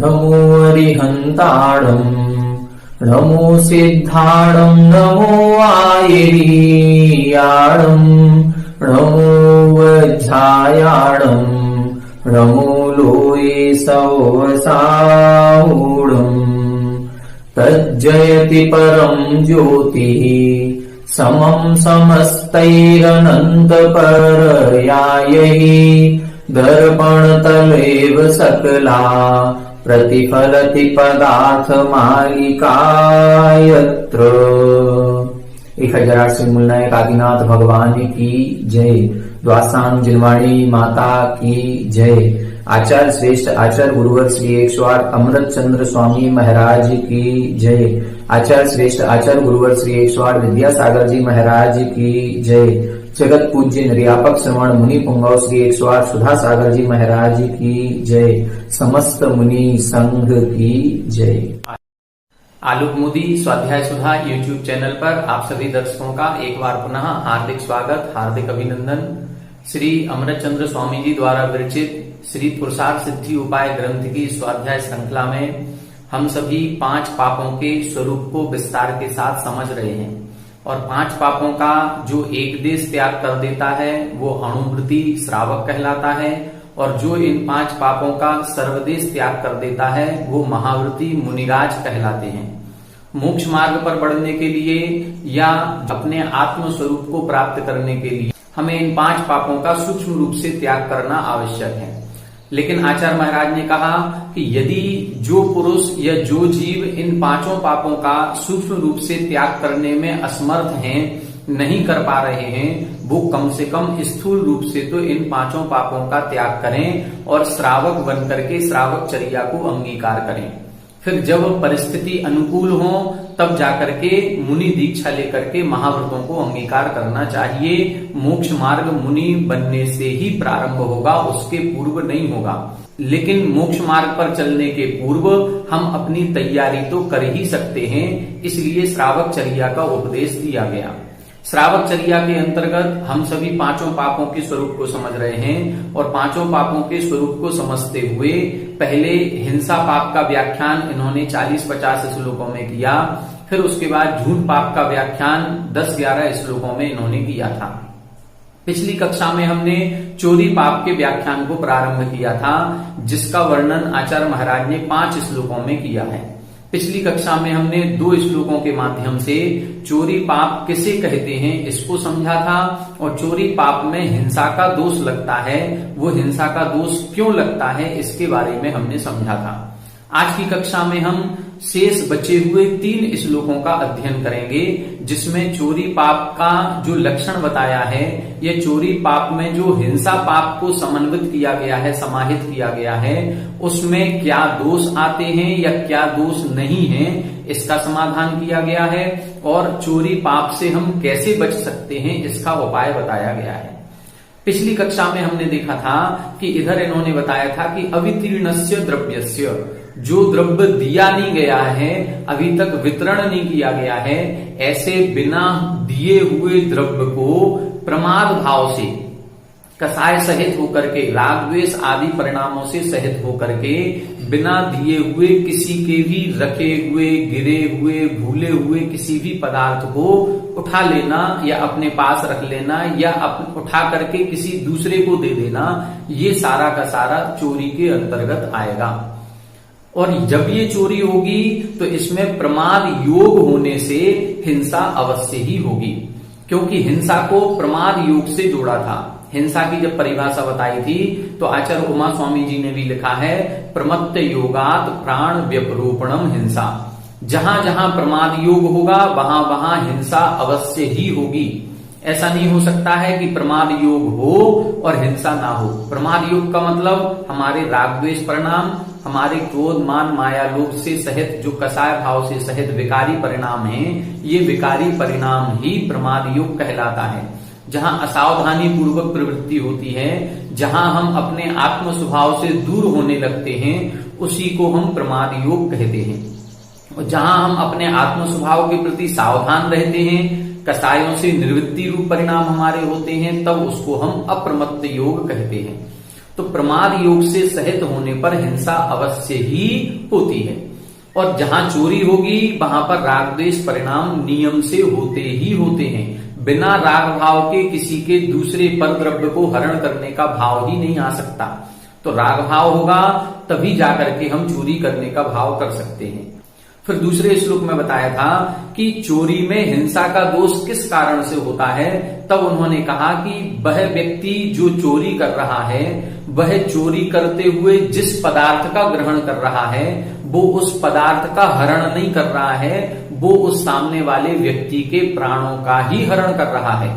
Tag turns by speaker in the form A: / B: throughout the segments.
A: नमो अरिहन्ताणम् नमो सिद्धाणम् नमो आयरीयाणम् नमो वज्रायाणम् नमो लोये सवसाऊढम् तज्जयति परम् ज्योतिः समम् समस्तैरनन्तपरयायै दर्पणतलेव सकला प्रतिफलति पदार्थमालिकायत्र। 1008 मूलनायक आदिनाथ भगवान की जय। द्वासांग जिनवाणी माता की जय। आचार्य श्रेष्ठ आचार्य गुरुवर श्री 108 अमृत चंद्र स्वामी महाराज की जय। आचार्य श्रेष्ठ आचार्य गुरुवर श्री 108 विद्यासागर जी महाराज की जय। जगत पूज्य निर्यापक श्रवण मुनि पुंगव श्री 108 सुधा सागर जी महाराज की जय। समस्त मुनि संघ की जय। आलोक मोदी स्वाध्याय सुधा यूट्यूब चैनल पर आप सभी दर्शकों का एक बार पुनः हार्दिक स्वागत, हार्दिक अभिनंदन। श्री अमृत चंद्र स्वामी जी द्वारा विरचित श्री पुरुषार्थ सिद्धि उपाय ग्रंथ की स्वाध्याय श्रृंखला में हम सभी 5 पापों के स्वरूप को विस्तार के साथ समझ रहे हैं। और 5 पापों का जो एक देश त्याग कर देता है वो अणुवृत्ति श्रावक कहलाता है, और जो इन 5 पापों का सर्वदेश त्याग कर देता है वो महावृत्ति मुनिराज कहलाते हैं। मोक्ष मार्ग पर बढ़ने के लिए या अपने आत्म स्वरूप को प्राप्त करने के लिए हमें इन 5 पापों का सूक्ष्म रूप से त्याग करना आवश्यक है। लेकिन आचार्य महाराज ने कहा कि यदि जो पुरुष या जो जीव इन 5 पापों का सूक्ष्म रूप से त्याग करने में असमर्थ हैं, नहीं कर पा रहे हैं, वो कम से कम स्थूल रूप से तो इन 5 पापों का त्याग करें और श्रावक बनकर के श्रावक चर्या को अंगीकार करें। फिर जब परिस्थिति अनुकूल हो तब जाकर के मुनि दीक्षा लेकर के महाव्रतों को अंगीकार करना चाहिए। मोक्ष मार्ग मुनि बनने से ही प्रारंभ होगा, उसके पूर्व नहीं होगा। लेकिन मोक्ष मार्ग पर चलने के पूर्व हम अपनी तैयारी तो कर ही सकते हैं, इसलिए श्रावक चर्या का उपदेश दिया गया। श्रावक चर्या के अंतर्गत हम सभी 5 पापों के स्वरूप को समझ रहे हैं, और 5 पापों के स्वरूप को समझते हुए पहले हिंसा पाप का व्याख्यान इन्होंने 40-50 श्लोकों में किया। फिर उसके बाद झूठ पाप का व्याख्यान 10-11 श्लोकों में इन्होंने किया था। पिछली कक्षा में हमने चोरी पाप के व्याख्यान को प्रारंभ किया था, जिसका वर्णन आचार्य महाराज ने 5 श्लोकों में किया है। पिछली कक्षा में हमने 2 श्लोकों के माध्यम से चोरी पाप किसे कहते हैं इसको समझा था, और चोरी पाप में हिंसा का दोष लगता है, वो हिंसा का दोष क्यों लगता है इसके बारे में हमने समझा था। आज की कक्षा में हम शेष बचे हुए 3 श्लोकों का अध्ययन करेंगे, जिसमें चोरी पाप का जो लक्षण बताया है, ये चोरी पाप में जो हिंसा पाप को समन्वित किया गया है, समाहित किया गया है, उसमें क्या दोष आते हैं या क्या दोष नहीं है, इसका समाधान किया गया है। और चोरी पाप से हम कैसे बच सकते हैं इसका उपाय बताया गया है। पिछली कक्षा में हमने देखा था कि इधर इन्होंने बताया था कि अवितीर्णस्य द्रव्यस्य, जो द्रव्य दिया नहीं गया है, अभी तक वितरण नहीं किया गया है, ऐसे बिना दिए हुए द्रव्य को प्रमाद भाव से कसाय सहित होकर के, राग द्वेष आदि परिणामों से सहित होकर के, बिना दिए हुए किसी के भी रखे हुए, गिरे हुए, भूले हुए किसी भी पदार्थ को उठा लेना या अपने पास रख लेना या उठा करके किसी दूसरे को दे देना, ये सारा का सारा चोरी के अंतर्गत आएगा। और जब ये चोरी होगी तो इसमें प्रमाद योग होने से हिंसा अवश्य ही होगी, क्योंकि हिंसा को प्रमाद योग से जोड़ा था। हिंसा की जब परिभाषा बताई थी तो आचार्य उमा स्वामी जी ने भी लिखा है, प्रमत्त योगात प्राण व्यपरूपणम हिंसा। जहां जहां प्रमाद योग होगा वहां वहां हिंसा अवश्य ही होगी। ऐसा नहीं हो सकता है कि प्रमाद योग हो और हिंसा ना हो। प्रमाद योग का मतलब हमारे राग द्वेष परिणाम, हमारे क्रोध मान माया लोभ से सहित जो कसाय भाव से सहित विकारी परिणाम हैं, ये विकारी परिणाम ही प्रमाद योग कहलाता है। जहां असावधानी पूर्वक प्रवृत्ति होती है, जहां हम अपने आत्म स्वभाव से दूर होने लगते हैं, उसी को हम प्रमाद योग कहते हैं। और जहां हम अपने आत्म स्वभाव के प्रति सावधान रहते हैं, कसायों से निवृत्ति रूप परिणाम हमारे होते हैं, तब उसको हम अप्रमत्त योग कहते हैं। तो प्रमाद योग से सहित होने पर हिंसा अवश्य ही होती है। और जहां चोरी होगी वहां पर राग द्वेष परिणाम नियम से होते ही होते हैं। बिना राग भाव के किसी के दूसरे पर द्रव्य को हरण करने का भाव ही नहीं आ सकता। तो राग भाव होगा तभी जाकर के हम चोरी करने का भाव कर सकते हैं। फिर दूसरे श्लोक में बताया था कि चोरी में हिंसा का दोष किस कारण से होता है। तब उन्होंने कहा कि वह व्यक्ति जो चोरी कर रहा है वह चोरी करते हुए जिस पदार्थ का ग्रहण कर रहा है वो उस पदार्थ का हरण नहीं कर रहा है, वो उस सामने वाले व्यक्ति के प्राणों का ही हरण कर रहा है।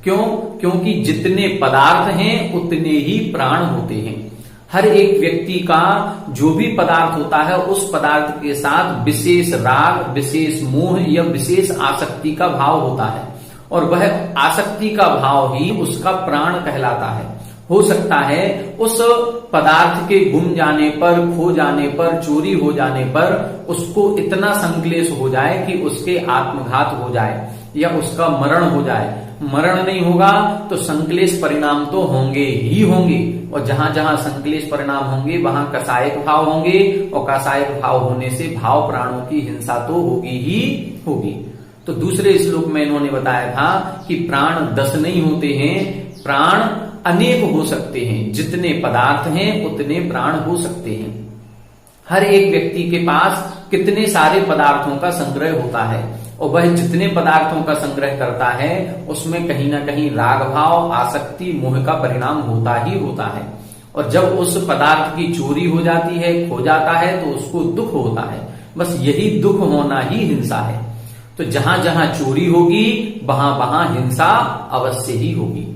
A: क्यों? क्योंकि जितने पदार्थ हैं उतने ही प्राण होते हैं। हर एक व्यक्ति का जो भी पदार्थ होता है उस पदार्थ के साथ विशेष राग, विशेष मोह या विशेष आसक्ति का भाव होता है और वह आसक्ति का भाव ही उसका प्राण कहलाता है। हो सकता है उस पदार्थ के गुम जाने पर, खो जाने पर, चोरी हो जाने पर उसको इतना संक्लेश हो जाए कि उसके आत्मघात हो जाए या उसका मरण हो जाए। मरण नहीं होगा तो संक्लेश परिणाम तो होंगे ही होंगे, और जहां जहां संक्लेश परिणाम होंगे वहां कसायक भाव होंगे, और कसायक भाव होने से भाव प्राणों की हिंसा तो होगी ही होगी। तो दूसरे श्लोक में इन्होंने बताया था कि प्राण 10 नहीं होते हैं, प्राण अनेक हो सकते हैं। जितने पदार्थ हैं उतने प्राण हो सकते हैं। हर एक व्यक्ति के पास कितने सारे पदार्थों का संग्रह होता है और वह जितने पदार्थों का संग्रह करता है उसमें कहीं ना कहीं राग भाव, आसक्ति, मोह का परिणाम होता ही होता है। और जब उस पदार्थ की चोरी हो जाती है, खो जाता है, तो उसको दुख होता है। बस यही दुख होना ही हिंसा है। तो जहां जहां चोरी होगी वहां वहां हिंसा अवश्य ही होगी।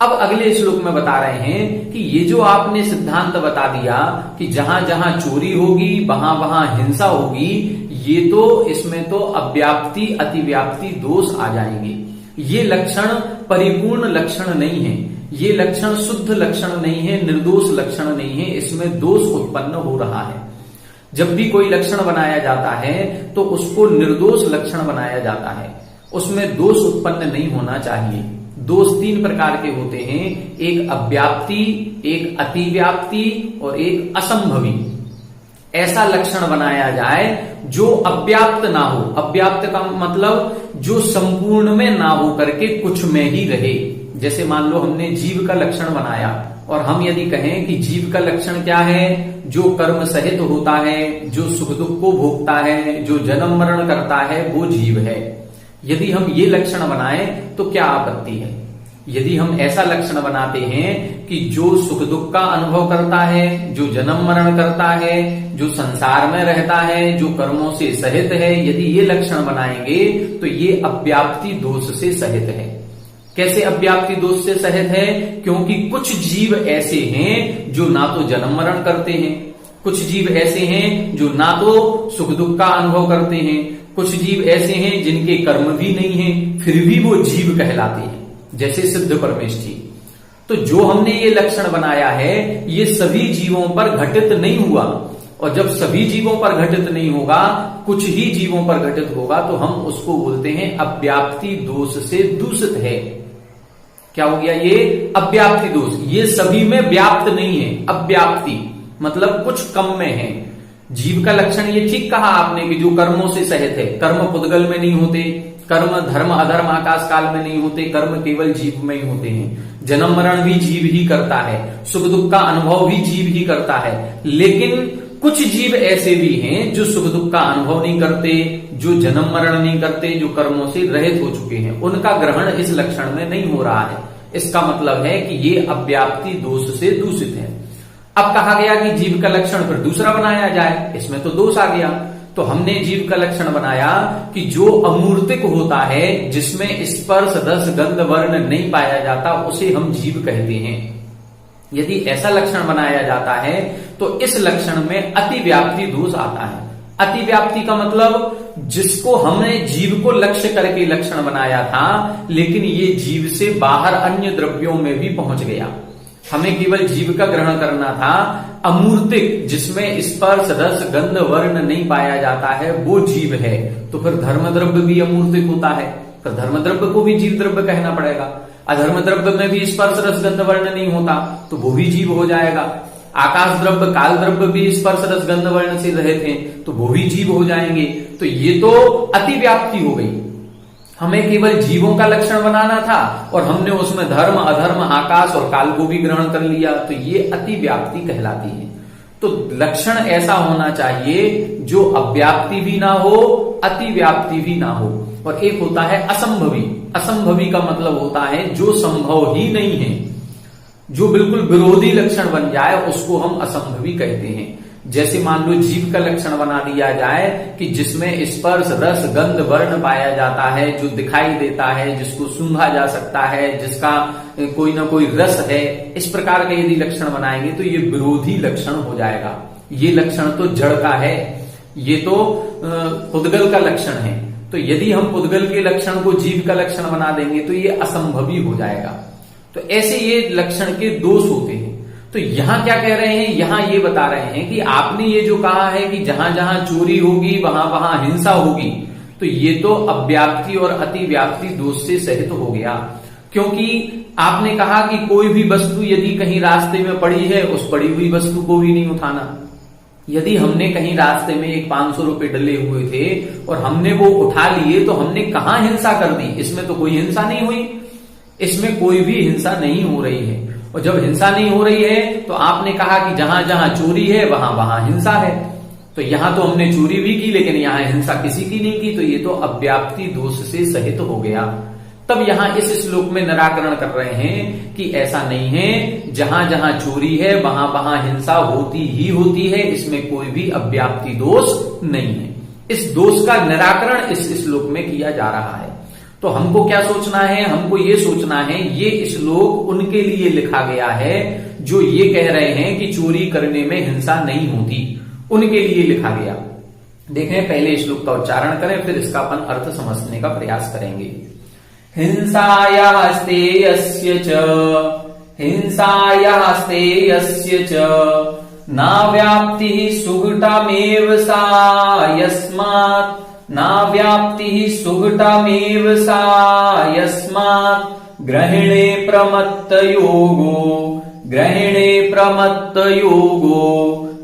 A: अब अगले श्लोक में बता रहे हैं कि ये जो आपने सिद्धांत बता दिया कि जहां जहां चोरी होगी वहां वहां हिंसा होगी, ये तो इसमें तो अव्याप्ति, अतिव्याप्ति दोष आ जाएंगे। ये लक्षण परिपूर्ण लक्षण नहीं है, ये लक्षण शुद्ध लक्षण नहीं है, निर्दोष लक्षण नहीं है, इसमें दोष उत्पन्न हो रहा है। जब भी कोई लक्षण बनाया जाता है तो उसको निर्दोष लक्षण बनाया जाता है, उसमें दोष उत्पन्न नहीं होना चाहिए। दोष 3 प्रकार के होते हैं, एक अव्याप्ति, एक अतिव्याप्ति और एक असंभवी। ऐसा लक्षण बनाया जाए जो अव्याप्त ना हो। अव्याप्त का मतलब जो संपूर्ण में ना हो करके कुछ में ही रहे। जैसे मान लो हमने जीव का लक्षण बनाया और हम यदि कहें कि जीव का लक्षण क्या है, जो कर्म सहित होता है, जो सुख दुख को भोगता है, जो जन्म मरण करता है, वो जीव है। यदि हम ये लक्षण बनाएं तो क्या आपत्ति है? यदि हम ऐसा लक्षण बनाते हैं कि जो सुख दुख का अनुभव करता है, जो जन्म मरण करता है, जो संसार में रहता है, जो कर्मों से सहित है, यदि ये लक्षण बनाएंगे तो ये अव्याप्ति दोष से सहित है। कैसे अव्याप्ति दोष से सहित है? क्योंकि कुछ जीव ऐसे हैं जो ना तो जन्म मरण करते हैं, कुछ जीव ऐसे हैं जो ना तो सुख दुख का अनुभव करते हैं, कुछ जीव ऐसे हैं जिनके कर्म भी नहीं है, फिर भी वो जीव कहलाते हैं, जैसे सिद्ध परमेश जी। तो जो हमने ये लक्षण बनाया है ये सभी जीवों पर घटित नहीं हुआ, और जब सभी जीवों पर घटित नहीं होगा, कुछ ही जीवों पर घटित होगा, तो हम उसको बोलते हैं अव्याप्ति दोष से दूषित है। क्या हो गया ये? अव्याप्ति दोष। ये सभी में व्याप्त नहीं है, अव्याप्ति मतलब कुछ कम में है। जीव का लक्षण ये ठीक कहा आपने कि जो कर्मों से सहित है। कर्म पुद्गल में नहीं होते, कर्म धर्म अधर्म आकाश काल में नहीं होते, कर्म केवल जीव में ही होते हैं। जन्म मरण भी जीव ही करता है, सुख दुख का अनुभव भी जीव ही करता है। लेकिन कुछ जीव ऐसे भी हैं जो सुख दुख का अनुभव नहीं करते, जो जन्म मरण नहीं करते, जो कर्मों से रहित हो चुके हैं, उनका ग्रहण इस लक्षण में नहीं हो रहा है। इसका मतलब है कि ये अव्याप्ति दोष से दूषित है। अब कहा गया कि जीव का लक्षण फिर दूसरा बनाया जाए, इसमें तो दोष आ गया। तो हमने जीव का लक्षण बनाया कि जो अमूर्तिक होता है, जिसमें स्पर्श रस गंध वर्ण नहीं पाया जाता, उसे हम जीव कहते हैं। यदि ऐसा लक्षण बनाया जाता है तो इस लक्षण में अतिव्याप्ति दोष आता है। अतिव्याप्ति का मतलब जिसको हमने जीव को लक्ष्य करके लक्षण बनाया था, लेकिन ये जीव से बाहर अन्य द्रव्यों में भी पहुंच गया। हमें केवल जीव का ग्रहण करना था। अमूर्तिक जिसमें स्पर्श रस गंध वर्ण नहीं पाया जाता है वो जीव है। तो फिर धर्म द्रव्य भी अमूर्तिक होता है, फिर धर्म द्रव्य को भी जीव द्रव्य कहना पड़ेगा।
B: अधर्म द्रव्य में भी स्पर्श रस गंध वर्ण नहीं होता तो वो भी जीव हो जाएगा। आकाश द्रव्य काल द्रव्य भी स्पर्श रस गंध वर्ण से रहित हैं तो वो भी जीव हो जाएंगे। तो ये तो अतिव्याप्ति हो गई। हमें केवल जीवों का लक्षण बनाना था और हमने उसमें धर्म अधर्म आकाश और काल को भी ग्रहण कर लिया, तो ये अतिव्याप्ति कहलाती है। तो लक्षण ऐसा होना चाहिए जो अव्याप्ति भी ना हो अतिव्याप्ति भी ना हो। और एक होता है असंभवी। असंभवी का मतलब होता है जो संभव ही नहीं है, जो बिल्कुल विरोधी लक्षण बन जाए उसको हम असंभवी कहते हैं। जैसे मान लो जीव का लक्षण बना दिया जाए कि जिसमें स्पर्श रस गंध वर्ण पाया जाता है, जो दिखाई देता है, जिसको सूंघा जा सकता है, जिसका कोई ना कोई रस है, इस प्रकार का यदि लक्षण बनाएंगे तो ये विरोधी लक्षण हो जाएगा। ये लक्षण तो जड़ का है, ये तो पुद्गल का लक्षण है। तो यदि हम पुद्गल के लक्षण को जीव का लक्षण बना देंगे तो ये असंभवी हो जाएगा। तो ऐसे ये लक्षण के दोष होते हैं। तो यहां क्या कह रहे हैं, यहां ये बता रहे हैं कि आपने ये जो कहा है कि जहां जहां चोरी होगी वहां वहां हिंसा होगी, तो ये तो अव्याप्ति और अतिव्याप्ति दोष से सहित हो गया। क्योंकि आपने कहा कि कोई भी वस्तु यदि कहीं रास्ते में पड़ी है उस पड़ी हुई वस्तु को भी नहीं उठाना। यदि हमने कहीं रास्ते में एक 500 रुपए डले हुए थे और हमने वो उठा लिए तो हमने कहां हिंसा कर दी? इसमें तो कोई हिंसा नहीं हुई, इसमें कोई भी हिंसा नहीं हो रही है। और जब हिंसा नहीं हो रही है तो आपने कहा कि जहां जहां चोरी है वहां वहां हिंसा है। तो यहां तो हमने चोरी भी की लेकिन यहां हिंसा किसी की नहीं की, तो ये तो अव्याप्ति दोष से सहित हो गया। तब यहां इस श्लोक में निराकरण कर रहे हैं कि ऐसा नहीं है, जहां जहां चोरी है वहां वहां हिंसा होती ही होती है, इसमें कोई भी अव्याप्ति दोष नहीं है। इस दोष का निराकरण इस श्लोक में किया जा रहा है। तो हमको क्या सोचना है? हमको ये सोचना है ये श्लोक उनके लिए लिखा गया है जो ये कह रहे हैं कि चोरी करने में हिंसा नहीं होती, उनके लिए लिखा गया। देखें, पहले श्लोक का उच्चारण करें फिर इसका अपन अर्थ समझने का प्रयास करेंगे। हिंसायास्ते यस्य च हिंसायास्ते यस्य च नाव्याप्तिः सुघटमेव सा यस्मात् नाव्याप्तिः सुघटमेव सा यस्मात् ग्रहणे प्रमत्तयोगो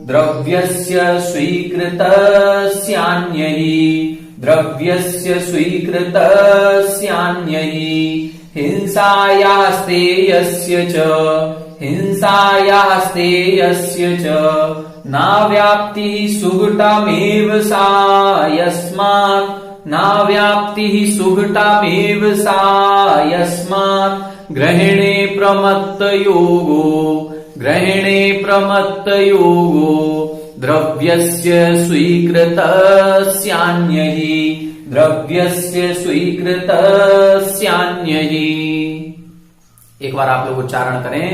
B: द्रव्यस्य स्वीकृतस्यान्ययि हिंसायास्ते यस्य च नाव्याप्तिः सुघटमेव सा यस्मात् नाव्याप्तिः सुघटमेव सा यस्मात् ग्रहणे प्रमत्तयोगो द्रव्यस्य स्वीकृतस्यान्ययि। एक बार आप लोग उच्चारण करें।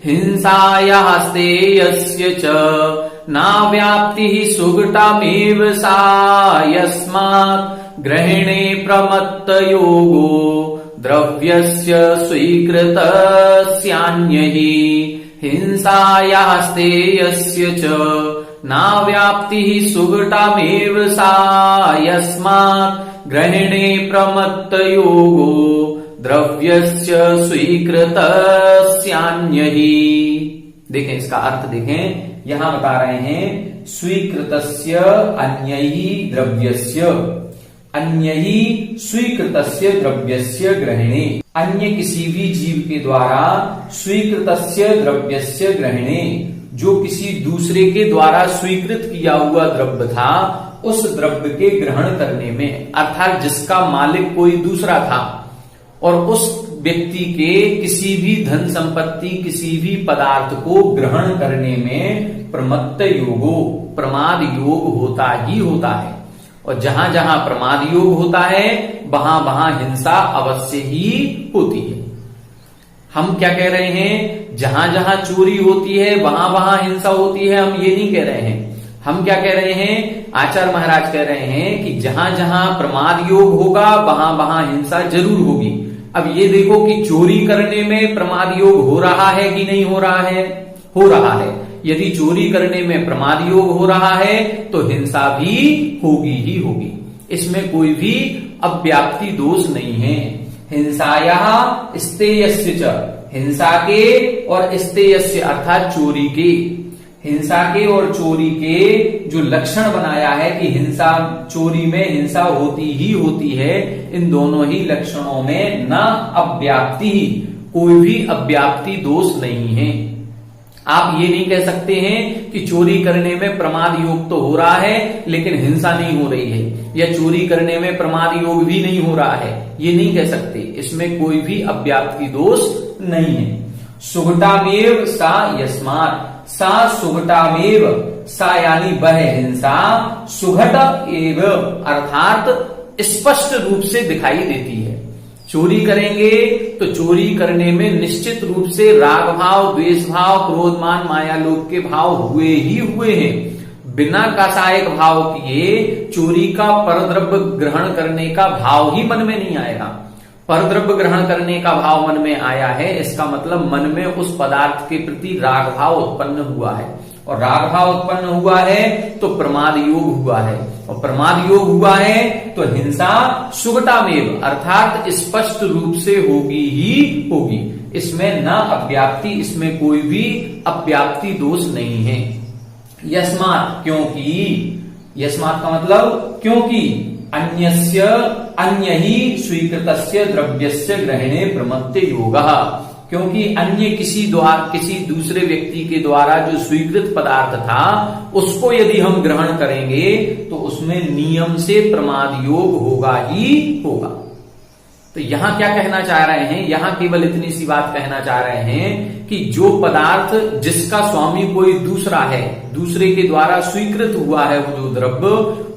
B: हिंसायास्ते यस्य च नाव्याप्तिः सुघटमेव सा यस्मात् ग्रहणे प्रमत्तयोगो द्रव्यस्य स्वीकृतस्यान्ययि हिंसायास्ते यस्य च नाव्याप्तिः सुघटमेव सा यस्मात् ग्रहणे प्रमत्तयोगो द्रव्यस्य स्वीकृतस्यान्ययि। देखें इसका अर्थ देखें, यहां बता रहे हैं स्वीकृतस्य अन्ययि द्रव्यस्य, अन्ययि स्वीकृतस्य द्रव्यस्य ग्रहणे। अन्य किसी भी जीव के द्वारा स्वीकृतस्य द्रव्यस्य ग्रहणे, जो किसी दूसरे के द्वारा स्वीकृत किया हुआ द्रव्य था उस द्रव्य के ग्रहण करने में, अर्थात जिसका मालिक कोई दूसरा था और उस व्यक्ति के किसी भी धन संपत्ति किसी भी पदार्थ को ग्रहण करने में प्रमत्त योगो प्रमाद योग होता ही होता है। और जहां जहां प्रमाद योग होता है वहां वहां हिंसा अवश्य ही होती है। हम क्या कह रहे हैं? जहां जहां चोरी होती है वहां वहां हिंसा होती है, हम ये नहीं कह रहे हैं। हम क्या कह रहे हैं? आचार्य महाराज कह रहे हैं कि जहां जहां प्रमाद योग होगा वहां वहां हिंसा जरूर होगी। अब ये देखो कि चोरी करने में प्रमाद योग हो रहा है कि नहीं हो रहा है? हो रहा है। यदि चोरी करने में प्रमाद योग हो रहा है तो हिंसा भी होगी ही होगी, इसमें कोई भी अव्याप्ति दोष नहीं है। हिंसायाः स्तेयस्य च, हिंसा के और स्तेयस्य अर्थात चोरी के, हिंसा के और चोरी के जो लक्षण बनाया है कि हिंसा, चोरी में हिंसा होती ही होती है, इन दोनों ही लक्षणों में न अव्याप्ति, कोई भी अव्याप्ति दोष नहीं है। आप ये नहीं कह सकते हैं कि चोरी करने में प्रमाद योग तो हो रहा है लेकिन हिंसा नहीं हो रही है, या चोरी करने में प्रमाद योग भी नहीं हो रहा है, ये नहीं कह सकते। इसमें कोई भी अव्याप्ति दोष नहीं है। सुघटामेव सा यस्मात्, सा सुघटामेव, सा यानी वह हिंसा, सुघट एव अर्थात स्पष्ट रूप से दिखाई देती है। चोरी करेंगे तो चोरी करने में निश्चित रूप से राग भाव, द्वेष भाव, क्रोधमान, माया लोभ के भाव हुए ही हुए हैं। बिना कासायक भाव किए चोरी का परद्रव्य ग्रहण करने का भाव ही मन में नहीं आएगा। परद्रव्य ग्रहण करने का भाव मन में आया है, इसका मतलब मन में उस पदार्थ के प्रति राग भाव उत्पन्न हुआ है, और राग भाव उत्पन्न हुआ है तो प्रमाद योग हुआ है, और प्रमाद योग हुआ है तो हिंसा सुगटामेव अर्थात स्पष्ट रूप से होगी ही होगी। इसमें न अव्याप्ति, इसमें कोई भी अव्याप्ति दोष नहीं है। यस्मात् क्योंकि, यस्मात् का मतलब क्योंकि, अन्यस्य अन्य ही स्वीकृतस्य द्रव्यस्य ग्रहणे प्रमत्त योगः, क्योंकि अन्य किसी दूसरे व्यक्ति के द्वारा जो स्वीकृत पदार्थ था उसको यदि हम ग्रहण करेंगे तो उसमें नियम से प्रमाद योग होगा ही होगा। तो यहां क्या कहना चाह रहे हैं, यहां केवल इतनी सी बात कहना चाह रहे हैं कि जो पदार्थ जिसका स्वामी कोई दूसरा है, दूसरे के द्वारा स्वीकृत हुआ है वो जो द्रव्य,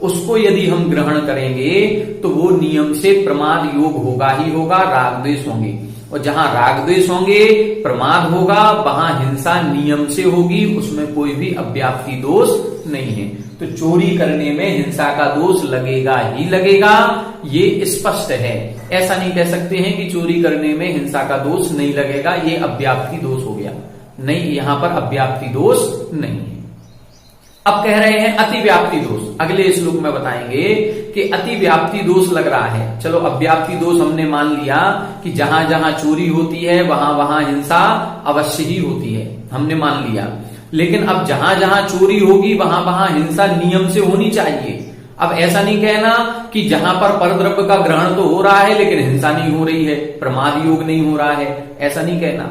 B: उसको यदि हम ग्रहण करेंगे तो वो नियम से प्रमाद योग होगा ही होगा, राग द्वेष होंगे, और जहां राग द्वेष होंगे प्रमाद होगा, वहां हिंसा नियम से होगी, उसमें कोई भी अव्याप्ति दोष नहीं है। तो चोरी करने में हिंसा का दोष लगेगा ही लगेगा, ये स्पष्ट है। ऐसा नहीं कह सकते हैं कि चोरी करने में हिंसा का दोष नहीं लगेगा, ये अव्याप्ति दोष हो गया, नहीं, यहां पर अव्याप्ति दोष नहीं है। अब कह रहे हैं अतिव्याप्ति दोष, अगले श्लोक में बताएंगे कि अतिव्याप्ति दोष लग रहा है। चलो अव्याप्ति दोष हमने मान लिया कि जहां जहां चोरी होती है वहां वहां हिंसा अवश्य ही होती है, हमने मान लिया। लेकिन अब जहां जहां चोरी होगी वहां वहां हिंसा नियम से होनी चाहिए। अब ऐसा नहीं कहना कि जहां पर परद्रव्य का ग्रहण तो हो रहा है लेकिन हिंसा नहीं हो रही है, प्रमाद योग नहीं हो रहा है, ऐसा नहीं कहना।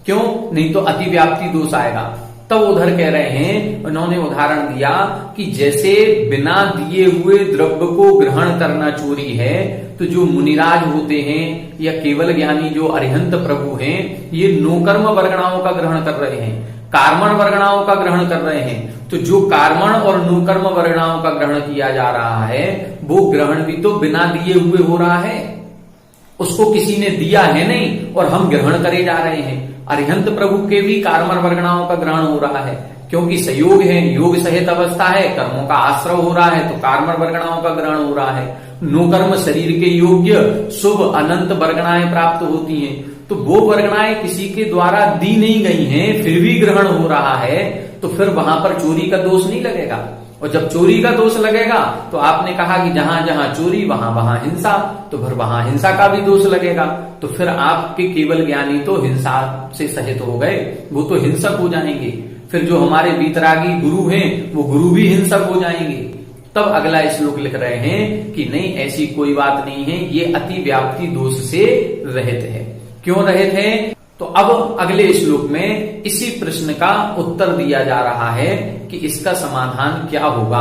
B: क्यों? नहीं तो अतिव्याप्ति दोष आएगा। तब उधर कह रहे हैं, उन्होंने उदाहरण दिया कि जैसे बिना दिए हुए द्रव्य को ग्रहण करना चोरी है, तो जो मुनिराज होते हैं या केवल ज्ञानी जो अरिहंत प्रभु हैं, ये नोकर्म वर्गणाओं का ग्रहण कर रहे हैं, कार्मण वर्गणाओं का ग्रहण कर रहे हैं। तो जो कार्मण और नोकर्म वर्गणाओं का ग्रहण किया जा रहा है वो ग्रहण भी तो बिना दिए हुए हो रहा है, उसको किसी ने दिया है नहीं और हम ग्रहण करे जा रहे हैं। अरिहंत प्रभु के भी कार्मण वर्गणाओं का ग्रहण हो रहा है, क्योंकि संयोग है, योग सहित अवस्था है, कर्मों का आश्रय हो रहा है, तो कार्मण वर्गणाओं का ग्रहण हो रहा है। नोकर्म शरीर के योग्य शुभ अनंत वर्गणाएं प्राप्त होती हैं, तो वो वर्गणाएं किसी के द्वारा दी नहीं गई हैं, फिर भी ग्रहण हो रहा है, तो फिर वहां पर चोरी का दोष नहीं लगेगा। और जब चोरी का दोष लगेगा तो आपने कहा कि जहां जहां चोरी वहां वहां हिंसा, तो फिर वहां हिंसा का भी दोष लगेगा। तो फिर आपके केवल ज्ञानी तो हिंसा से सहित हो गए, वो तो हिंसक हो जाएंगे। फिर जो हमारे वीतरागी गुरु हैं वो गुरु भी हिंसक हो जाएंगे। तब अगला श्लोक लिख रहे हैं कि नहीं, ऐसी कोई बात नहीं है, ये अतिव्याप्ति दोष से रहित है। क्यों रहित है? तो अब अगले श्लोक में इसी प्रश्न का उत्तर दिया जा रहा है कि इसका समाधान क्या होगा,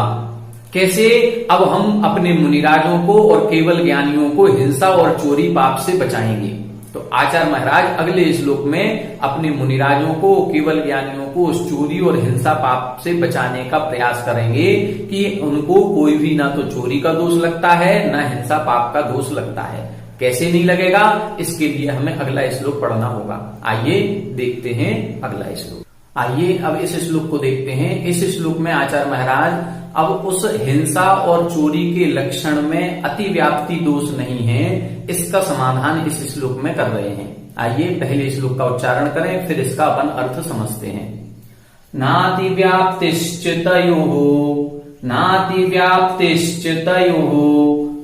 B: कैसे अब हम अपने मुनिराजों को और केवल ज्ञानियों को हिंसा और चोरी पाप से बचाएंगे। तो आचार्य महाराज अगले श्लोक में अपने मुनिराजों को, केवल ज्ञानियों को उस चोरी और हिंसा पाप से बचाने का प्रयास करेंगे कि उनको कोई भी ना तो चोरी का दोष लगता है ना हिंसा पाप का दोष लगता है। कैसे नहीं लगेगा, इसके लिए हमें अगला श्लोक पढ़ना होगा। आइए देखते हैं अगला श्लोक। आइए अब इस श्लोक को देखते हैं। इस श्लोक में आचार्य महाराज अब उस हिंसा और चोरी के लक्षण में अतिव्याप्ति दोष नहीं है, इसका समाधान इस श्लोक में कर रहे हैं। आइए पहले श्लोक का उच्चारण करें, फिर इसका अपन अर्थ समझते हैं। नातिव्याप्तिश्च तयोः, नातिव्याप्तिश्च तयोः,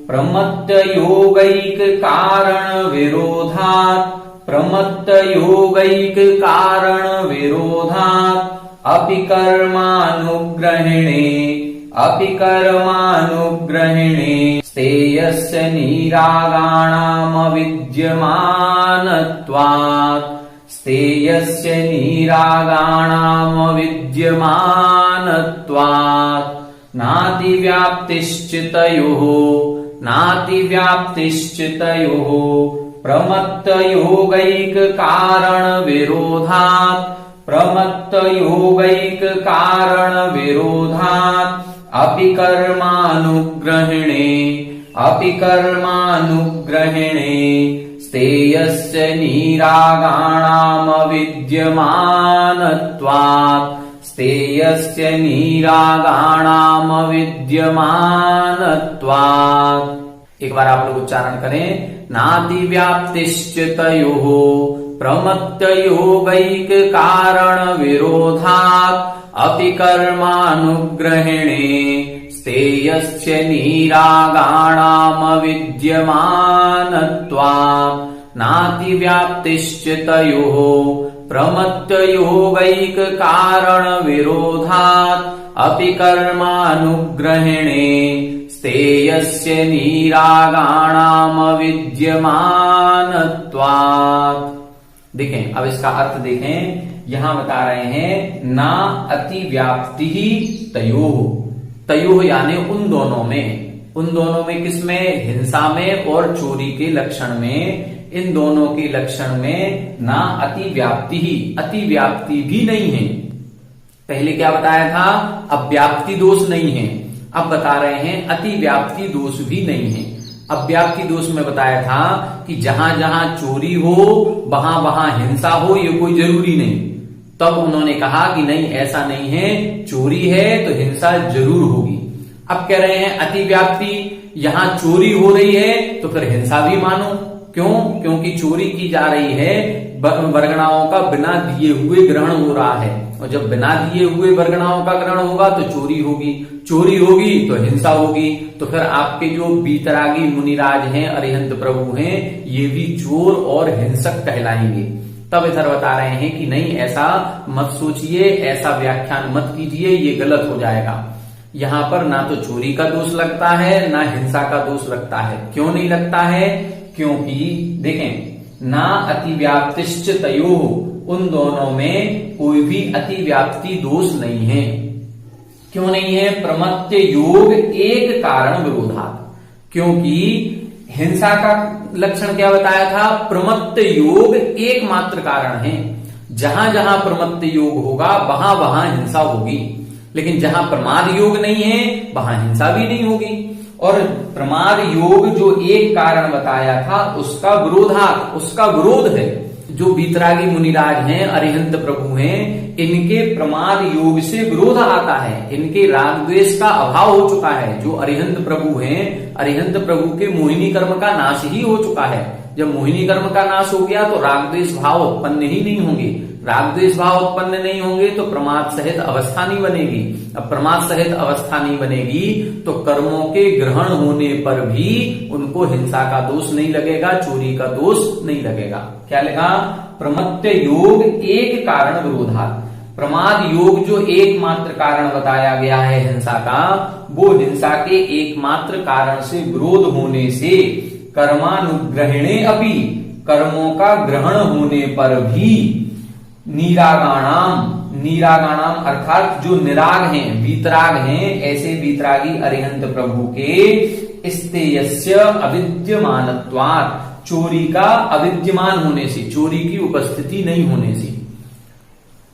B: प्रमत्त योगैक कारण विरोधात्, प्रमत्त योगैक कारण विरोधात्, अपि कर्मानुग्रहिणे, अपि कर्मानुग्रहिणे, स्तेयस्य निरागाणामविद्यमानत्वात्, स्तेयस्य निरागाणामविद्यमानत्वात्, नातिव्याप्तिश्चितयोः, नातिव्याप्तिश्चितयोः, प्रमत्त योगैक कारण विरोधात्, प्रमत्त योगैक कारण विरोधात्, अपि कर्मानुग्रहिणे, अपि कर्मानुग्रहिणे, स्तेयस्य निरागाणामविद्यमानत्वात्, स्तेयस्य निरागाणामविद्यमानत्वात्। एक बार आप लोग उच्चारण करें, नातिव्याप्तिश्चितयोः, प्रमत्त योगैक कारण विरोधात्, अपि कर्मानुग्रहिणे, स्तेयस्य निरागाणामविद्यमानत्वात्, नातिव्याप्तिश्चितयोः, प्रमत्त योगैक कारण विरोधात्, अपि कर्मानुग्रहिणे, स्तेयस्य निरागाणामविद्यमानत्वात्। देखें, अब इसका अर्थ देखें, यहां बता रहे हैं ना अतिव्याप्ति ही तयोः, तयोः यानी उन दोनों में, उन दोनों में किसमें, हिंसा में और चोरी के लक्षण में, इन दोनों के लक्षण में ना अतिव्याप्ति ही, अतिव्याप्ति भी नहीं है। पहले क्या बताया था, अव्याप्ति दोष नहीं है, अब बता रहे हैं अतिव्याप्ति दोष भी नहीं है। अव्याप्ति दोष में बताया था कि जहां जहां चोरी हो वहां वहां हिंसा हो, ये कोई जरूरी नहीं। तब उन्होंने कहा कि नहीं, ऐसा नहीं है, चोरी है तो हिंसा जरूर होगी। अब कह रहे हैं अतिव्याप्ति, यहां चोरी हो रही है तो फिर हिंसा भी मानो। क्यों? क्योंकि चोरी की जा रही है, वर्गणाओं का बिना दिए हुए ग्रहण हो रहा है, और जब बिना दिए हुए वर्गणाओं का ग्रहण होगा तो चोरी होगी, चोरी होगी तो हिंसा होगी। तो फिर आपके जो बीतरागी मुनिराज हैं, अरिहंत प्रभु हैं, ये भी चोर और हिंसक कहलाएंगे। तब इधर बता रहे हैं कि नहीं, ऐसा मत सोचिए, ऐसा व्याख्यान मत कीजिए, ये गलत हो जाएगा। यहां पर ना तो चोरी का दोष लगता है, ना हिंसा का दोष लगता है। क्यों नहीं लगता है? क्योंकि देखें, ना अतिव्याप्तिश्चितयोः, उन दोनों में कोई भी अतिव्याप्ति दोष नहीं है। क्यों नहीं है? प्रमत्त योग एक कारण विरोधात्, क्योंकि हिंसा का लक्षण क्या बताया था, प्रमत्त योग एकमात्र कारण है। जहां जहां प्रमत्त योग होगा वहां वहां हिंसा होगी, लेकिन जहां प्रमाद योग नहीं है वहां हिंसा भी नहीं होगी। और प्रमाद योग जो एक कारण बताया था उसका विरोधात्, उसका विरोध है। जो बीतरागी मुनिराज हैं, अरिहंत प्रभु हैं, इनके प्रमाद योग से विरोध आता है, इनके राग द्वेष का अभाव हो चुका है। जो अरिहंत प्रभु हैं, अरिहंत प्रभु के मोहिनी कर्म का नाश ही हो चुका है। जब मोहिनी कर्म का नाश हो गया तो राग द्वेष भाव उत्पन्न ही नहीं होंगे। राग द्वेष भाव उत्पन्न नहीं होंगे तो प्रमाद सहित अवस्था नहीं बनेगी। अब प्रमाद सहित अवस्था नहीं बनेगी तो कर्मों के ग्रहण होने पर भी उनको हिंसा का दोष नहीं लगेगा, चोरी का दोष नहीं लगेगा। क्या लगा? प्रमत्त योग एक कारण विरोधात्, प्रमाद योग जो एकमात्र कारण बताया गया है हिंसा का, वो हिंसा के एकमात्र कारण से विरोध होने से कर्मानुग्रहणे अपि, कर्मों का ग्रहण होने पर भी, निरागाणाम, निरागाणाम अर्थात जो निराग हैं, वीतराग हैं, ऐसे वीतरागी अरिहंत प्रभु के स्तेयस्य अविद्यमानत्वात्, चोरी का अविद्यमान होने से, चोरी की उपस्थिति नहीं होने से।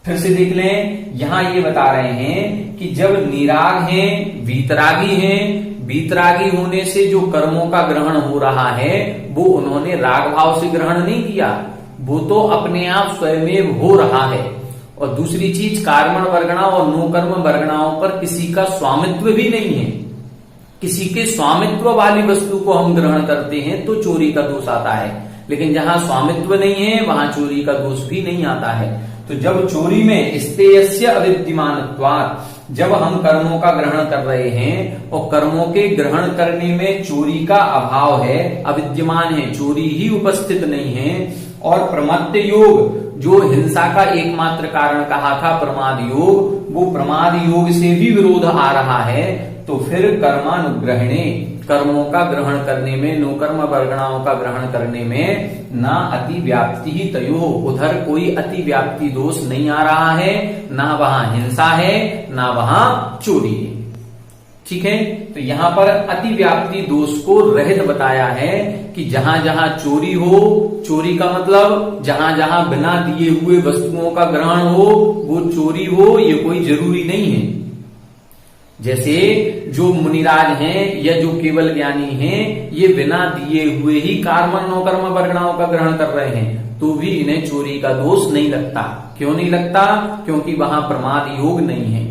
B: फिर से देख लें, यहां ये बता रहे हैं कि जब निराग हैं, वीतरागी हैं, वीतरागी होने से जो कर्मों का ग्रहण हो रहा है वो उन्होंने राग भाव से ग्रहण नहीं किया, वो तो अपने आप स्वयं हो रहा है। और दूसरी चीज, कार्मण वर्गणा और नो कर्म वर्गणाओं पर किसी का स्वामित्व भी नहीं है। किसी के स्वामित्व वाली वस्तु को हम ग्रहण करते हैं तो चोरी का दोष आता है, लेकिन जहां स्वामित्व नहीं है वहां चोरी का दोष भी नहीं आता है। तो जब चोरी में स्तेयस्य अविद्यमानत्वात्, जब हम कर्मों का ग्रहण कर रहे हैं और कर्मों के ग्रहण करने में चोरी का अभाव है, अविद्यमान है, चोरी ही उपस्थित नहीं है, और प्रमत्त योग जो हिंसा का एकमात्र कारण कहा था प्रमाद योग, वो प्रमाद योग से भी विरोध आ रहा है, तो फिर कर्मानुग्रहणे कर्मों का ग्रहण करने में, नो कर्म वर्गणाओं का ग्रहण करने में ना अति व्याप्ति ही तयो, उधर कोई अति व्याप्ति दोष नहीं आ रहा है, ना वहां हिंसा है, ना वहां चोरी है। ठीक है, तो यहां पर अति व्याप्ति दोष को रहित बताया है कि जहां जहां चोरी हो, चोरी का मतलब जहां जहां बिना दिए हुए वस्तुओं का ग्रहण हो वो चोरी हो, ये कोई जरूरी नहीं है। जैसे जो मुनिराज हैं या जो केवल ज्ञानी हैं, ये बिना दिए हुए ही कर्म नो कर्म वर्गणाओं का ग्रहण कर रहे हैं, तो भी इन्हें चोरी का दोष नहीं लगता। क्यों नहीं लगता? क्योंकि वहां प्रमाद योग नहीं है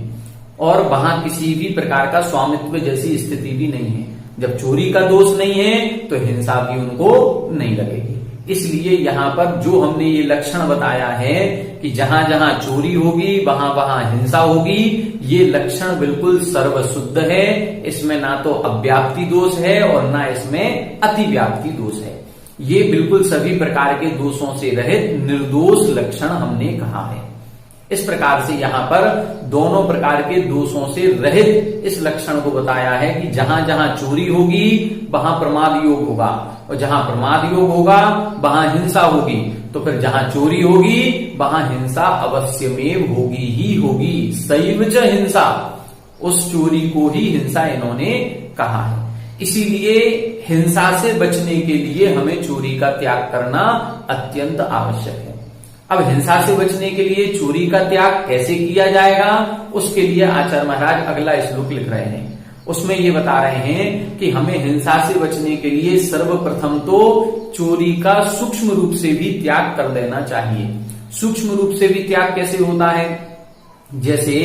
B: और वहां किसी भी प्रकार का स्वामित्व जैसी स्थिति भी नहीं है। जब चोरी का दोष नहीं है तो हिंसा भी उनको नहीं लगेगी। इसलिए यहाँ पर जो हमने ये लक्षण बताया है कि जहां जहां चोरी होगी वहां वहां हिंसा होगी, ये लक्षण बिल्कुल सर्वशुद्ध है। इसमें ना तो अव्याप्ति दोष है और ना इसमें अतिव्याप्ति दोष है। ये बिल्कुल सभी प्रकार के दोषों से रहित निर्दोष लक्षण हमने कहा है। इस प्रकार से यहाँ पर दोनों प्रकार के दोषों से रहित इस लक्षण को बताया है कि जहां जहां चोरी होगी वहां प्रमाद योग होगा, और जहां प्रमाद योग होगा वहां हिंसा होगी। तो फिर जहां चोरी होगी वहां हिंसा अवश्यमेव होगी ही होगी। सैव च हिंसा, उस चोरी को ही हिंसा इन्होंने कहा है। इसीलिए हिंसा से बचने के लिए हमें चोरी का त्याग करना अत्यंत आवश्यक है। अब हिंसा से बचने के लिए चोरी का त्याग कैसे किया जाएगा, उसके लिए आचार्य महाराज अगला श्लोक लिख रहे हैं। उसमें ये बता रहे हैं कि हमें हिंसा से बचने के लिए सर्वप्रथम तो चोरी का सूक्ष्म रूप से भी त्याग कर देना चाहिए। सूक्ष्म रूप से भी त्याग कैसे होता है? जैसे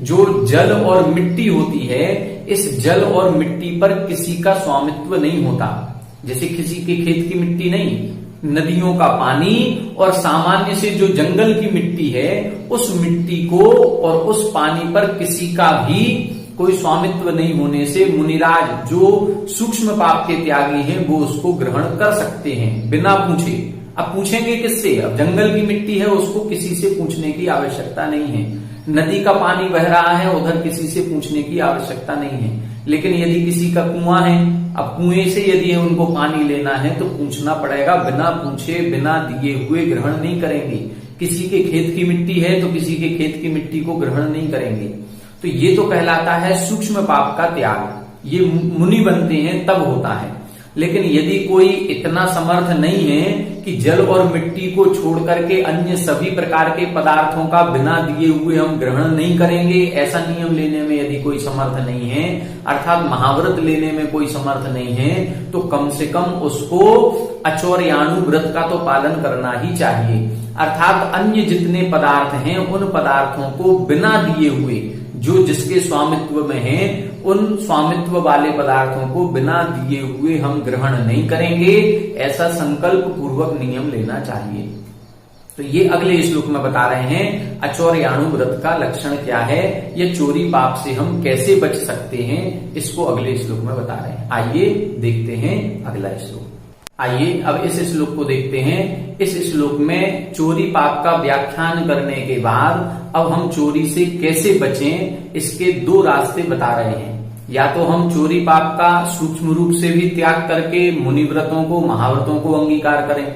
B: जो जल और मिट्टी होती है, इस जल और मिट्टी पर किसी का स्वामित्व नहीं होता। जैसे किसी के खेत की मिट्टी नहीं, नदियों का पानी और सामान्य से जो जंगल की मिट्टी है, उस मिट्टी को और उस पानी पर किसी का भी कोई स्वामित्व नहीं होने से मुनिराज जो सूक्ष्म पाप के त्यागी हैं वो उसको ग्रहण कर सकते हैं बिना पूछे। अब पूछेंगे किससे? अब जंगल की मिट्टी है, उसको किसी से पूछने की आवश्यकता नहीं है। नदी का पानी बह रहा है, उधर किसी से पूछने की आवश्यकता नहीं है। लेकिन यदि किसी का कुआं है, अब कुएं से यदि उनको पानी लेना है तो पूछना पड़ेगा। बिना पूछे बिना दिए हुए ग्रहण नहीं करेंगे। किसी के खेत की मिट्टी है तो किसी के खेत की मिट्टी को ग्रहण नहीं करेंगे। तो ये तो कहलाता है सूक्ष्म पाप का त्याग। ये मुनि बनते हैं तब होता है। लेकिन यदि कोई इतना समर्थ नहीं है कि जल और मिट्टी को छोड़ करके अन्य सभी प्रकार के पदार्थों का बिना दिए हुए हम ग्रहण नहीं करेंगे, ऐसा नियम लेने में यदि कोई समर्थ नहीं है, अर्थात महाव्रत लेने में कोई समर्थ नहीं है, तो कम से कम उसको अचौर्याणु व्रत का तो पालन करना ही चाहिए। अर्थात अन्य जितने पदार्थ हैं उन पदार्थों को बिना दिए हुए, जो जिसके स्वामित्व में है, उन स्वामित्व वाले पदार्थों को बिना दिए हुए हम ग्रहण नहीं करेंगे, ऐसा संकल्प पूर्वक नियम लेना चाहिए। तो ये अगले श्लोक में बता रहे हैं अचौर्याणु व्रत का लक्षण क्या है, ये चोरी पाप से हम कैसे बच सकते हैं, इसको अगले श्लोक में बता रहे हैं। आइए देखते हैं अगला श्लोक। आइए अब इस श्लोक को देखते हैं। इस श्लोक में चोरी पाप का व्याख्यान करने के बाद अब हम चोरी से कैसे बचें, इसके दो रास्ते बता रहे हैं। या तो हम चोरी पाप का सूक्ष्म रूप से भी त्याग करके मुनिव्रतों को, महाव्रतों को अंगीकार करें,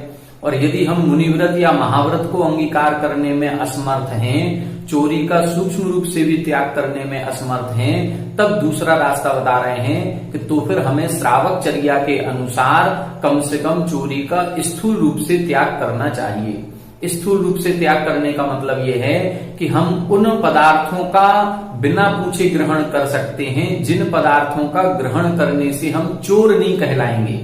B: और यदि हम मुनिव्रत या महाव्रत को अंगीकार करने में असमर्थ हैं, चोरी का सूक्ष्म रूप से भी त्याग करने में असमर्थ हैं, तब दूसरा रास्ता बता रहे हैं कि तो फिर हमें श्रावक चर्या के अनुसार कम से कम चोरी का स्थूल रूप से त्याग करना चाहिए। स्थूल रूप से त्याग करने का मतलब यह है कि हम उन पदार्थों का बिना पूछे ग्रहण कर सकते हैं जिन पदार्थों का ग्रहण करने से हम चोर नहीं कहलाएंगे।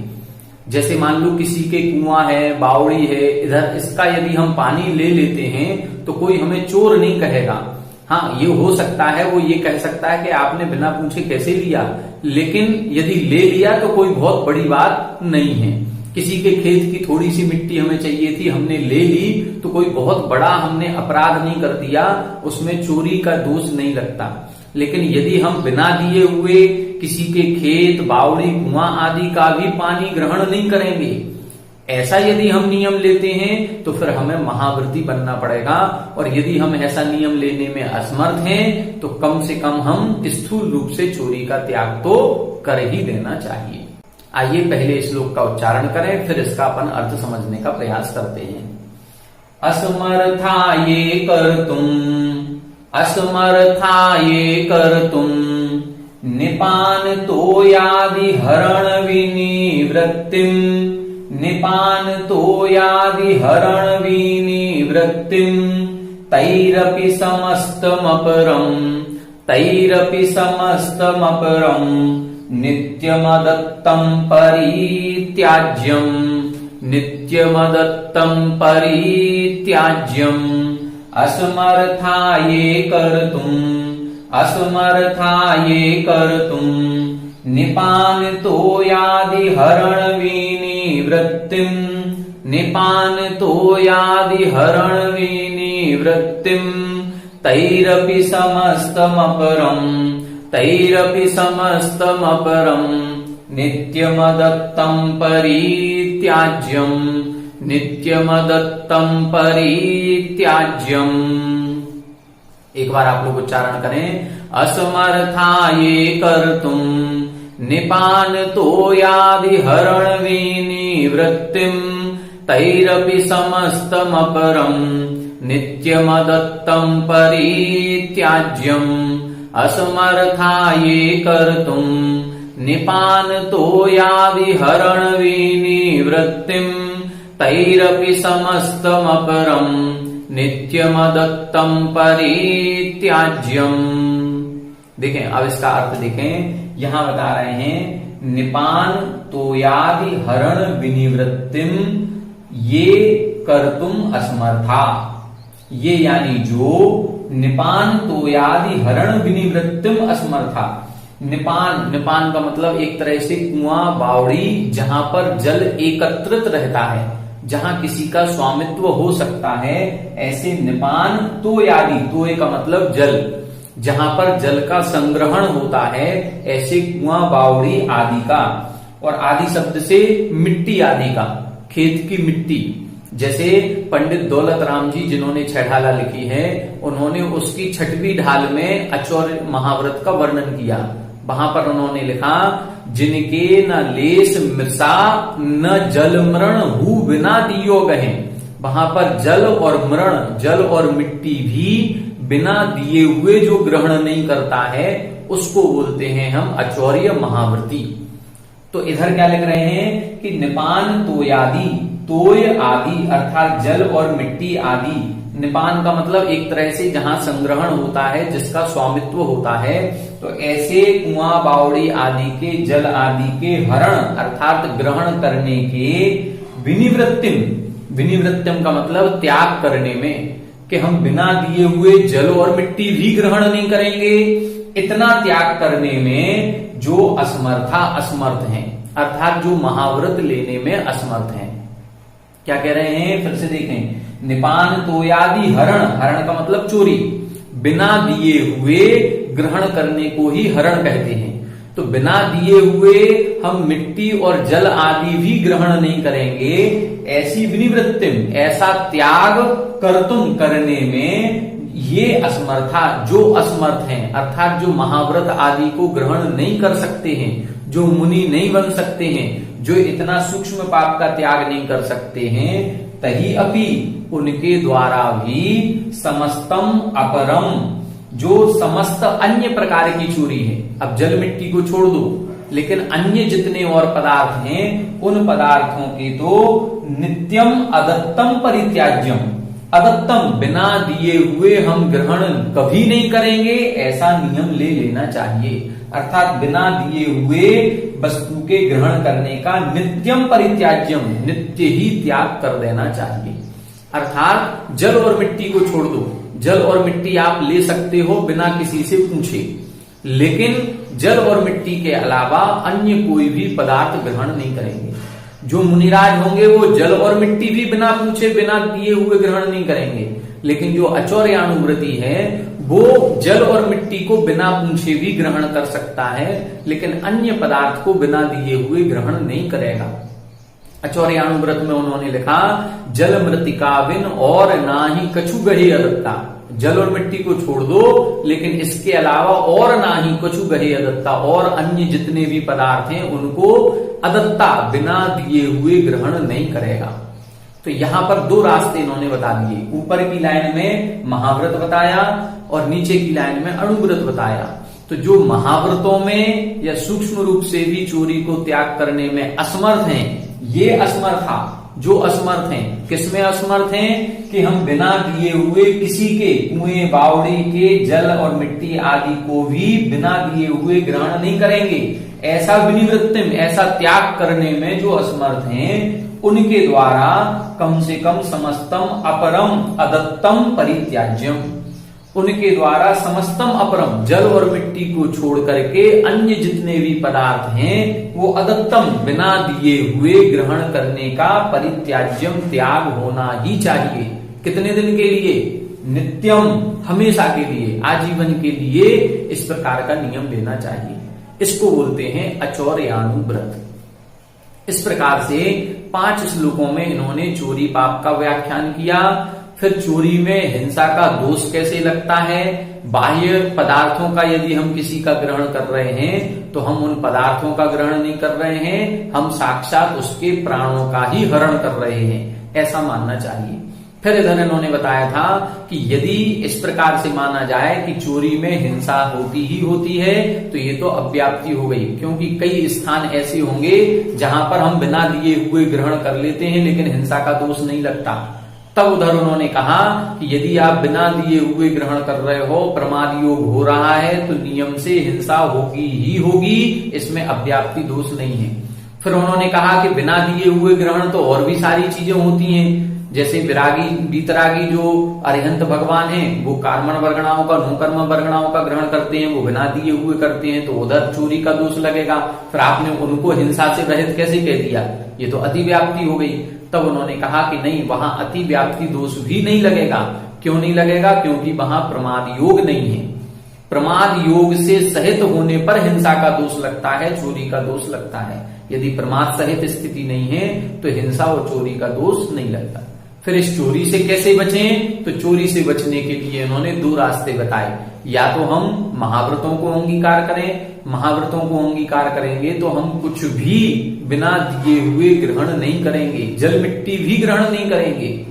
B: जैसे मान लो किसी के कुआं है, बावड़ी है, इधर इसका यदि हम पानी ले लेते हैं तो कोई हमें चोर नहीं कहेगा। हाँ, ये हो सकता है, वो ये कह सकता है कि आपने बिना पूछे कैसे लिया, लेकिन यदि ले लिया तो कोई बहुत बड़ी बात नहीं है। किसी के खेत की थोड़ी सी मिट्टी हमें चाहिए थी, हमने ले ली, तो कोई बहुत बड़ा हमने अपराध नहीं कर दिया, उसमें चोरी का दोष नहीं लगता। लेकिन यदि हम बिना दिए हुए किसी के खेत, बावड़ी, कुआं आदि का भी पानी ग्रहण नहीं करेंगे, ऐसा यदि हम नियम लेते हैं तो फिर हमें महाव्रती बनना पड़ेगा। और यदि हम ऐसा नियम लेने में असमर्थ हैं तो कम से कम हम स्थूल रूप से चोरी का त्याग तो कर ही देना चाहिए। आइए पहले श्लोक का उच्चारण करें, फिर इसका अपन अर्थ समझने का प्रयास करते हैं। असमर्थाये कर्तुम्, असमर्थाये कर्तुम् निपानतोयादि हरण विनिवृत्तिम्, निपानतोयादि हरण विनिवृत्तिम् तैरपि समस्तमपरम्, तैरपि समस्तमपरम् नित्यमदत्तं परित्याज्यम्, नित्यमदत्तं परित्याज्यम् असमर्थाये कर्तुम्, असमर्थाये कर्तुम् निपानतोयादि हरण विनिवृत्तिम्, निपानतोयादि हरण विनिवृत्तिम् तैरपि समस्तमपरम्, तैरपि समस्तमपरम् नित्यमदत्तं परित्याज्यम्, नित्यमदत्तं परित्याज्यम्। एक बार आप लोग उच्चारण करें। असमर्थाये कर्तुम् निपानतोयादि हरण विनिवृत्तिम् तैरपि समस्तमपरम् नित्यमदत्तं परित्याज्यम्। असमर्थाये कर्तुम् निपानतोयादि हरण विनिवृत्तिम् तैरपि समस्तमपरम् नित्यमदत्तं परित्याज्यम्। देखें, अब इसका अर्थ देखें। यहां बता रहे हैं निपान तोयादि हरण विनिवृत्तिम ये कर्तुम असमर्था। ये यानी जो निपान तोयादि हरण विनिवृत्तिम असमर्था। निपान, निपान का मतलब एक तरह से कुआं, बावड़ी, जहां पर जल एकत्रित रहता है, जहां किसी का स्वामित्व हो सकता है, ऐसे निपान तोयादि, तोय का मतलब जल, जहां पर जल का संग्रहण होता है, ऐसे कुआं, बावड़ी आदि का। और आदि शब्द से मिट्टी आदि का, खेत की मिट्टी। जैसे पंडित दौलत राम जी जिन्होंने छह ढाला लिखी है, उन्होंने उसकी छठवीं ढाल में अचौर्य महाव्रत का वर्णन किया। वहां पर उन्होंने लिखा, जिनके न लेस मृषा न जल मरण हु बिना दियो गहे। वहां पर जल और मरण, जल और मिट्टी भी बिना दिए हुए जो ग्रहण नहीं करता है, उसको बोलते हैं हम अचौर्य महाव्रती। तो इधर क्या लिख रहे हैं कि निपान तोयादि, तोय आदि अर्थात जल और मिट्टी आदि। निपान का मतलब एक तरह से जहां संग्रहण होता है, जिसका स्वामित्व होता है। तो ऐसे कुआं, बावड़ी आदि के जल आदि के हरण अर्थात ग्रहण करने के विनिवृत्तिम, विनिवृत्तिम का मतलब त्याग करने में, कि हम बिना दिए हुए जल और मिट्टी भी ग्रहण नहीं करेंगे। इतना त्याग करने में जो असमर्था, असमर्थ हैं, अर्थात जो महाव्रत लेने में असमर्थ हैं। क्या कह रहे हैं, फिर से देखें। निपान तोयादि हरण, हरण का मतलब चोरी, बिना दिए हुए ग्रहण करने को ही हरण कहते हैं। तो बिना दिए हुए हम मिट्टी और जल आदि भी ग्रहण नहीं करेंगे। ऐसी विनिवृत्तिम, ऐसा त्याग कर्तुम करने में ये असमर्था, जो असमर्थ हैं, अर्थात जो महाव्रत आदि को ग्रहण नहीं कर सकते हैं, जो मुनि नहीं बन सकते हैं, जो इतना सूक्ष्म पाप का त्याग नहीं कर सकते हैं, तही अपि उनके द्वारा भी समस्तम अपरम, जो समस्त अन्य प्रकार की चोरी है। अब जल मिट्टी को छोड़ दो, लेकिन अन्य जितने और पदार्थ हैं, उन पदार्थों के तो नित्यम अदत्तम परित्याज्यम। अदत्तम, बिना दिए हुए हम ग्रहण कभी नहीं करेंगे, ऐसा नियम ले लेना चाहिए। अर्थात बिना दिए हुए वस्तु के ग्रहण करने का नित्यम परित्याज्यम, नित्य ही त्याग कर देना चाहिए। अर्थात जल और मिट्टी को छोड़ दो, जल और मिट्टी आप ले सकते हो बिना किसी से पूछे, लेकिन जल और मिट्टी के अलावा अन्य कोई भी पदार्थ ग्रहण नहीं करेंगे। जो मुनिराज होंगे वो जल और मिट्टी भी बिना पूछे, बिना दिए हुए ग्रहण नहीं करेंगे। लेकिन जो अचौर्यानुव्रती है वो जल और मिट्टी को बिना पूछे भी ग्रहण कर सकता है, लेकिन अन्य पदार्थ को बिना दिए हुए ग्रहण नहीं करेगा। अचौर्याणु व्रत में उन्होंने लिखा, जल मृतिका बिन और ना ही कछु गहे अदत्ता। जल और मिट्टी को छोड़ दो, लेकिन इसके अलावा और ना ही कछु गहे अदत्ता, और अन्य जितने भी पदार्थ हैं उनको अदत्ता बिना दिए हुए ग्रहण नहीं करेगा। तो यहां पर दो रास्ते इन्होंने बता दिए, ऊपर की लाइन में महाव्रत बताया और नीचे की लाइन में अणुव्रत बताया। तो जो महाव्रतों में या सूक्ष्म रूप से भी चोरी को त्याग करने में असमर्थ हैं, ये असमर्था जो असमर्थ हैं, किसमें असमर्थ हैं कि हम बिना दिए हुए किसी के कुएं बावड़ी के जल और मिट्टी आदि को भी बिना दिए हुए ग्रहण नहीं करेंगे। ऐसा विनिवृत्तिम, ऐसा त्याग करने में जो असमर्थ हैं, उनके द्वारा कम से कम समस्तम अपरम अदत्तम परित्याज्यम, उनके द्वारा समस्तम अपरम जल और मिट्टी को छोड़ करके अन्य जितने भी पदार्थ हैं वो अदत्तम बिना दिए हुए ग्रहण करने का परित्याज्यम त्याग होना ही चाहिए। कितने दिन के लिए? नित्यम, हमेशा के लिए, आजीवन के लिए इस प्रकार का नियम लेना चाहिए। इसको बोलते हैं अचौर्याणु व्रत। इस प्रकार से 5 श्लोकों में इन्होंने चोरी पाप का व्याख्यान किया। फिर चोरी में हिंसा का दोष कैसे लगता है, बाह्य पदार्थों का यदि हम किसी का ग्रहण कर रहे हैं तो हम उन पदार्थों का ग्रहण नहीं कर रहे हैं, हम साक्षात उसके प्राणों का ही हरण कर रहे हैं, ऐसा मानना चाहिए। फिर इधर इन्होंने बताया था कि यदि इस प्रकार से माना जाए कि चोरी में हिंसा होती ही होती है तो ये तो अव्याप्ति हो गई, क्योंकि कई स्थान ऐसे होंगे जहां पर हम बिना दिए हुए ग्रहण कर लेते हैं लेकिन हिंसा का दोष नहीं लगता। तब उधर उन्होंने कहा कि यदि आप बिना दिए हुए ग्रहण कर रहे हो, प्रमाद योग हो रहा है, तो नियम से हिंसा होगी ही होगी, इसमें अव्याप्ति दोष नहीं है। फिर उन्होंने कहा कि बिना दिए हुए ग्रहण तो और भी सारी चीजें होती हैं, जैसे विरागी बीतरागी जो अरिहंत भगवान हैं वो कर्मण वर्गणाओं का नुकर्म वर्गणाओं का ग्रहण करते हैं, वो बिना दिए हुए करते हैं, तो उधर चोरी का दोष लगेगा। फिर आपने उनको हिंसा से रहित कैसे कह दिया, ये तो अतिव्याप्ति हो गई। तब उन्होंने कहा कि नहीं, वहां अतिव्याप्ति दोष भी नहीं लगेगा। क्यों नहीं लगेगा? क्योंकि वहां प्रमाद योग नहीं है। प्रमाद योग से सहित होने पर हिंसा का दोष लगता है, चोरी का दोष लगता है। यदि प्रमाद सहित स्थिति नहीं है तो हिंसा और चोरी का दोष नहीं लगता। फिर इस चोरी से कैसे बचें? तो चोरी से बचने के लिए इन्होंने 2 रास्ते बताए। या तो हम महाव्रतों को अंगीकार करें, महाव्रतों को अंगीकार करेंगे तो हम कुछ भी बिना दिए हुए ग्रहण नहीं करेंगे, जल मिट्टी भी ग्रहण नहीं करेंगे।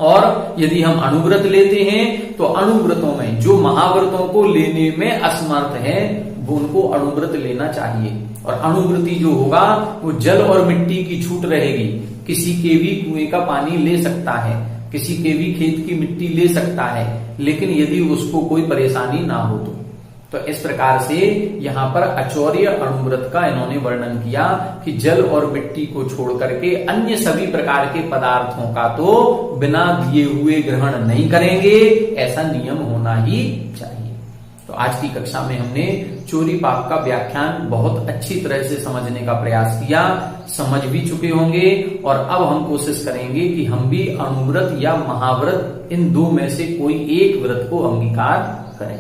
B: और यदि हम अणुव्रत लेते हैं तो अणुव्रतों में जो महाव्रतों को लेने में असमर्थ है वो उनको अणुव्रत लेना चाहिए। और अणुव्रती जो होगा वो जल और मिट्टी की छूट रहेगी, किसी के भी कुएं का पानी ले सकता है, किसी के भी खेत की मिट्टी ले सकता है, लेकिन यदि उसको कोई परेशानी ना हो तो इस प्रकार से यहाँ पर अचौर्य अणुव्रत का इन्होंने वर्णन किया कि जल और मिट्टी को छोड़ करके अन्य सभी प्रकार के पदार्थों का तो बिना दिए हुए ग्रहण नहीं करेंगे, ऐसा नियम होना ही चाहिए। तो आज की कक्षा में हमने चोरी पाप का व्याख्यान बहुत अच्छी तरह से समझने का प्रयास किया, समझ भी चुके होंगे। और अब हम कोशिश करेंगे कि हम भी अणुव्रत या महाव्रत इन 2 में से कोई एक व्रत को अंगीकार करें।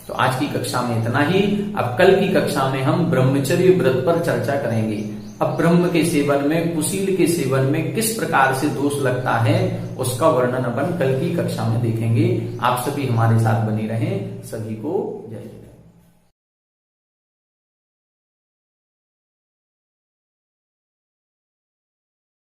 B: तो आज की कक्षा में इतना ही। अब कल की कक्षा में हम ब्रह्मचर्य व्रत पर चर्चा करेंगे। अब ब्रह्म के सेवन में, कुशील के सेवन में किस प्रकार से दोष लगता है उसका वर्णन अपन कल की कक्षा में देखेंगे। आप सभी हमारे साथ बने रहें। सभी को जय।